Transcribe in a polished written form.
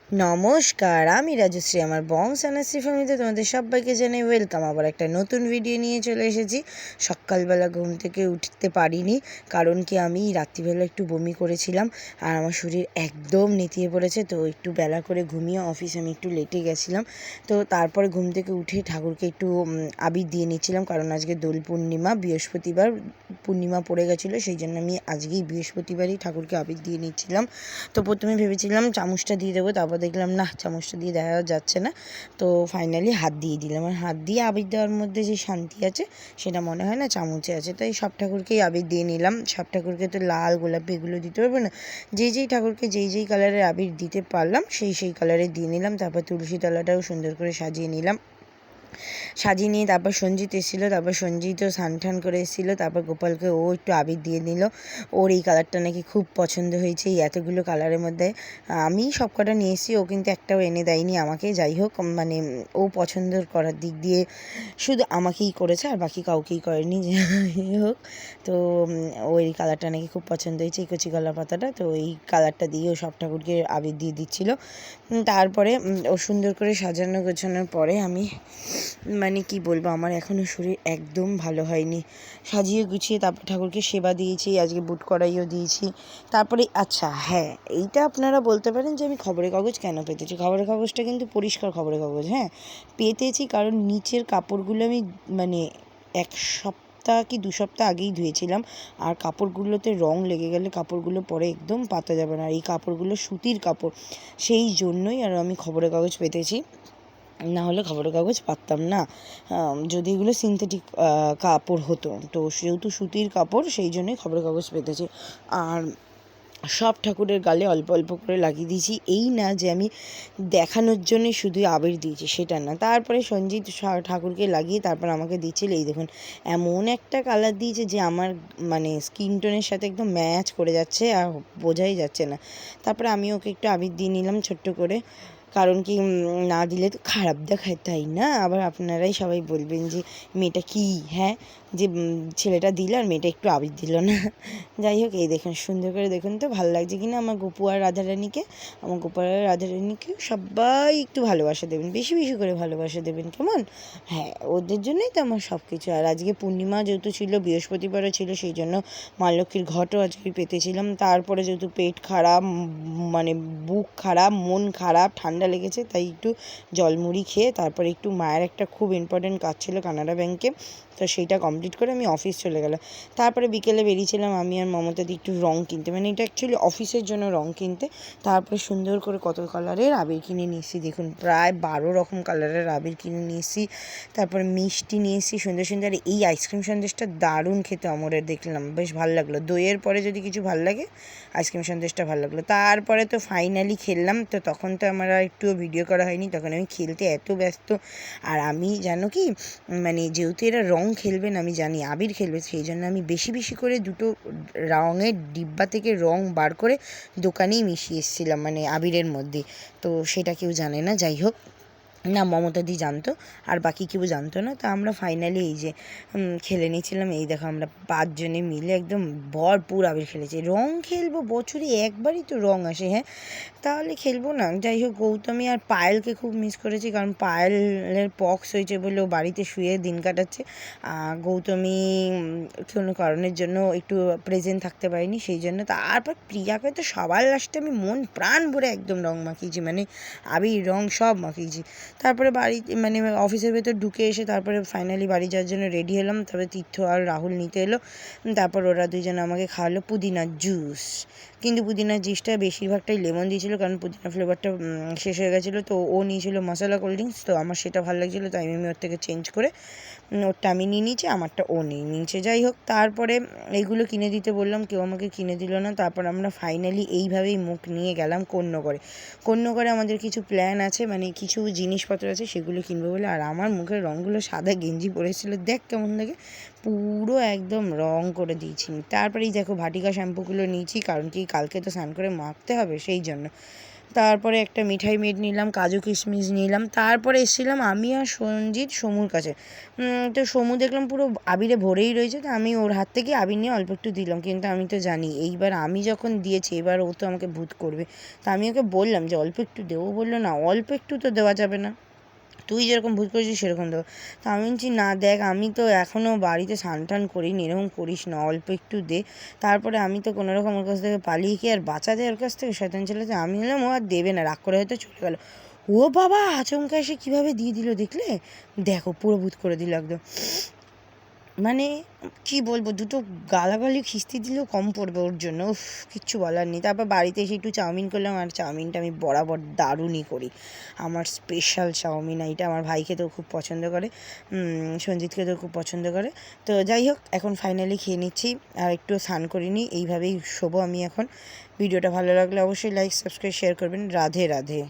নমস্কার, আমি রাজশ্রী। আমার বংশ অ্যানাশ্রী ফ্যামিলিতে তোমাদের সবাইকে জানাই ওয়েলকাম। আবার একটা নতুন ভিডিও নিয়ে চলে এসেছি। সকালবেলা ঘুম থেকে উঠতে পারিনি, কারণ কি আমি রাত্রিবেলা একটু বমি করেছিলাম আর আমার শরীর একদম নেতিয়ে পড়েছে। তো একটু বেলা করে ঘুমিয়ে অফিসে আমি একটু লেটে গেছিলাম। তো তারপরে ঘুম থেকে উঠে ঠাকুরকে একটু আবির দিয়ে নিচ্ছিলাম, কারণ আজকে দোল পূর্ণিমা, বৃহস্পতিবার পূর্ণিমা পড়ে গেছিলো, সেই জন্য আমি আজকেই বৃহস্পতিবারই ঠাকুরকে আবির দিয়ে নিচ্ছিলাম। তো প্রথমে ভেবেছিলাম চামচটা দিয়ে দেবো, তারপর দেখলাম না, চামচটা দিয়ে দেখা যাচ্ছে না। তো ফাইনালি হাত দিয়ে দিলাম। আর হাত দিয়ে আবির দেওয়ার মধ্যে যে শান্তি আছে সেটা মনে হয় না চামচে আছে। তাই সব ঠাকুরকেই আবির দিয়ে নিলাম। সব ঠাকুরকে তো লাল, গোলাপি এগুলো দিতে পারবো না। যেই ঠাকুরকে যেই কালারের আবির দিতে পারলাম সেই কালারে দিয়ে নিলাম। তারপর তুলসী তলাটাও সুন্দর করে সাজিয়ে নিলাম। সাজিয়ে নিয়ে তারপর সঞ্জিত এসেছিলো, তারপর সঞ্জিতও স্নান করে এসেছিলো। তারপর গোপালকে ও একটু আবির দিয়ে নিল। ওর এই কালারটা নাকি খুব পছন্দ হয়েছে, এই এতগুলো কালারের মধ্যে। আমি সব কটা নিয়ে এসেছি, ও কিন্তু একটাও এনে দেয়নি আমাকে। যাই হোক, মানে ও পছন্দ করার দিক দিয়ে শুধু আমাকেই করেছে, আর বাকি কাউকেই করেনি। যাই হোক, তো ও এই কালারটা নাকি খুব পছন্দ হয়েছে, এই কচি কলা পাতাটা। তো এই কালারটা দিয়ে ও সব ঠাকুরকে আবির দিয়ে দিচ্ছিলো। তারপরে ও সুন্দর করে সাজানো গোছানোর পরে আমি মানে কি বলবো, আমার এখনও শরীর একদম ভালো হয়নি। সাজিয়ে গুছিয়ে তারপর ঠাকুরকে সেবা দিয়েছি, আজকে বুট কড়াইও দিয়েছি। তারপরে আচ্ছা হ্যাঁ, এইটা আপনারা বলতে পারেন যে আমি খবরের কাগজ কেন পেতেছি। খবরের কাগজটা কিন্তু পরিষ্কার খবরের কাগজ, হ্যাঁ পেতেছি, কারণ নিচের কাপড়গুলো আমি মানে 1 সপ্তাহ কি 2 সপ্তাহ আগেই ধুয়েছিলাম। আর কাপড়গুলোতে রং লেগে গেলে কাপড়গুলো পরে একদম পাতা যাবে না। আর এই কাপড়গুলো সুতির কাপড়, সেই জন্যই আর আমি খবরের কাগজ পেতেছি, না হলে খবরের কাগজ পাততাম না। যদি এগুলো সিনথেটিক কাপড় হতো, তো সেহেতু সুতির কাপড়, সেই জন্যই খবরের কাগজ পেতেছি। আর সব ঠাকুরের গালে অল্প অল্প করে লাগিয়ে দিয়েছি। এই না যে আমি দেখানোর জন্যই শুধু আবির দিয়েছি, সেটা না। তারপরে সঞ্জিত ঠাকুরকে লাগিয়ে তারপর আমাকে দিচ্ছিল। এই দেখুন, এমন একটা কালার দিয়েছে যে আমার মানে স্কিন টোনের সাথে একদম ম্যাচ করে যাচ্ছে, আর বোঝাই যাচ্ছে না। তারপরে আমি ওকে একটু আবির দিয়ে নিলাম ছোট্ট করে, কারণ কি না দিলে তো খারাপ দেখায়, তাই না? আবার আপনারাই সবাই বলবেন যে মেয়েটা কি, হ্যাঁ, যে ছেলেটা দিল আর মেয়েটা একটু আবির দিল না। যাই হোক, এই দেখুন সুন্দর করে দেখুন তো ভালো লাগছে কিনা আমার গোপু আর রাধারানীকে। আমার গোপু আর রাধারানীকে সবাই একটু ভালোবাসা দেবেন, বেশি বেশি করে ভালোবাসা দেবেন, কেমন? হ্যাঁ, ওদের জন্যই তো আমার সব কিছু। আর আজকে পূর্ণিমা যেহেতু ছিল, বৃহস্পতিবারও ছিল, সেই জন্য মা লক্ষ্মীর ঘটও আজকে পেতেছিলাম। তারপরে যেহেতু পেট খারাপ, মানে বুক খারাপ, মন খারাপ, ঠান্ডা লেগেছে, তাই একটু জলমুড়ি খেয়ে তারপরে একটু মায়ের একটা খুব ইম্পর্টেন্ট কাজ ছিল কানাড়া ব্যাংকে, তো সেইটা কমপ্লিট করে আমি অফিস চলে গেলাম। তারপরে বিকেলে বেরিয়েছিলাম আমি আর মমতাদি একটু রং কিনতে, মানে এটা অ্যাকচুয়ালি অফিসের জন্য রং কিনতে। তারপরে সুন্দর করে কত কালারের আবির কিনে নিয়ে এসেছি, দেখুন প্রায় 12 রকম কালারের আবির কিনে নিয়ে এসেছি। তারপরে মিষ্টি নিয়ে এসেছি সুন্দর সুন্দর। এই আইসক্রিম সন্দেশটা দারুণ খেতে, অমরের দেখলাম, বেশ ভালো লাগলো। দইয়ের পরে যদি কিছু ভালো লাগে, আইসক্রিম সন্দেশটা ভালো লাগলো। তারপরে তো ফাইনালি খেললাম। তো তখন তো আমার আর একটুও ভিডিও করা হয়নি, তখন আমি খেলতে এত ব্যস্ত। আর আমি জানো কি, মানে যেহেতু এরা রং খেলবেন, আমি জানি আবির খেলবে, সেই জন্য আমি বেশি বেশি করে 2টো রঙের ডিব্বা থেকে রং বার করে দোকানেই মিশিয়ে এসেছিলাম, মানে আবিরের মধ্যে। তো সেটা কেউ জানে না, যাই হোক, না মমতাদি জানতো আর বাকি কেউ জানতো না। তো আমরা ফাইনালি এই যে খেলে নিয়েছিলাম। এই দেখো, আমরা 5 জনে মিলে একদম ভরপুর আবির খেলেছি। রং খেলবো, বছরে একবারই তো রং আসে, হ্যাঁ, তাহলে খেলবো না? যাই হোক, গৌতমী আর পায়েলকে খুব মিস করেছি, কারণ পায়েলের পক্স হয়েছে বলে ও বাড়িতে শুয়ে দিন কাটাচ্ছে। গৌতমী কোনো কারণের জন্য একটু প্রেজেন্ট থাকতে পারিনি, সেই জন্য। তারপর প্রিয়াকে তো সবার লাস্টে আমি মন প্রাণ ভরে একদম রং মাখিয়েছি, মানে আবির রং সব মাখিয়েছি। তারপরে বাড়ি মানে অফিসের ভেতর ঢুকে এসে তারপরে ফাইনালি বাড়ি যাওয়ার জন্য রেডি হলাম। তারপরে তীর্থ আর রাহুল নিতে এলো। তারপর ওরা দুজনে আমাকে খাওয়ালো পুদিনার জুস, কিন্তু পুদিনার জুসটা বেশিরভাগটাই লেমন দিয়েছিলো, কারণ পুদিনা ফ্লেভারটা শেষ হয়ে গেছিলো। তো ও নিয়েছিল মশলা কোল্ড ড্রিঙ্কস, তো আমার সেটা ভালো লাগছিলো, তাই আমি ওর থেকে চেঞ্জ করে ওরটা আমি নিয়ে নিয়েছি, আমারটা ও নিয়ে নিয়েছে। যাই হোক, তারপরে এইগুলো কিনে দিতে বললাম, কেউ আমাকে কিনে দিল না। তারপর আমরা ফাইনালি এইভাবেই মুখ নিয়ে গেলাম কন্যগড়ে। কন্যগড়ে আমাদের কিছু প্ল্যান আছে, মানে কিছু জিনিসপত্র আছে, সেগুলো কিনবো বলে। আর আমার মুখের রঙগুলো সাদা গেঞ্জি পরেছিল, দেখ কেমন লাগে, পুরো একদম রং করে দিয়েছি। তারপরেই দেখো ভাটিকা শ্যাম্পুগুলো নিয়েছি, কারণ কি কালকে তো স্নান করে মাখতে হবে, সেই জন্য। তারপরে একটা মিঠাই মেড নিলাম, কাজু কিশমিশ নিলাম। তারপরে এসেছিলাম আমি আর সঞ্জিত সমুর কাছে। তো সমু দেখলাম পুরো আবিরে ভরেই রয়েছে, তো আমি ওর হাত থেকে আবির নিয়ে অল্প একটু দিলাম। কিন্তু আমি তো জানি এইবার আমি যখন দিয়েছি এবার ও তো আমাকে ভূত করবে। তা আমি ওকে বললাম যে অল্প একটু দেবো, বললো না অল্প একটু তো দেওয়া যাবে না, তুই যেরকম ভূত করেছিস সেরকম দেবো। তো আমি বলছি না দেখ, আমি তো এখনও বাড়িতে স্নান টান করিনি, এরকম করিস না, অল্প একটু দে। তারপরে আমি তো কোনোরকম ওর কাছ থেকে পালিয়ে কি আর বাঁচা যায় ওর কাছ থেকে, শয়তান ছেলেতে। আমি হলাম ও আর দেবে না, রাগ করে হয়তো চলে গেল। ও বাবা, আচমকা এসে কীভাবে দিয়ে দিল দেখলে, দেখো পুরো ভূত করে দিল একদম। মানে কি বলবো, দুটো গালাগালি খিস্তি দিলেও কম পড়বে ওর জন্য। উফ, কিচ্ছু বলার নেই। তারপর বাড়িতে এসে একটু চাউমিন করলাম, আর চাউমিনটা আমি বরাবর দারুণই করি, আমার স্পেশাল চাউমিন এইটা। আমার ভাই খেতেও খুব পছন্দ করে, সঞ্জিত খেতেও খুব পছন্দ করে। তো যাই হোক, এখন ফাইনালি খেয়ে নিচ্ছি, আর একটু স্নান করিনি, এইভাবেই শোবো আমি এখন। ভিডিওটা ভালো লাগলে অবশ্যই লাইক, সাবস্ক্রাইব, শেয়ার করবেন। রাধে রাধে।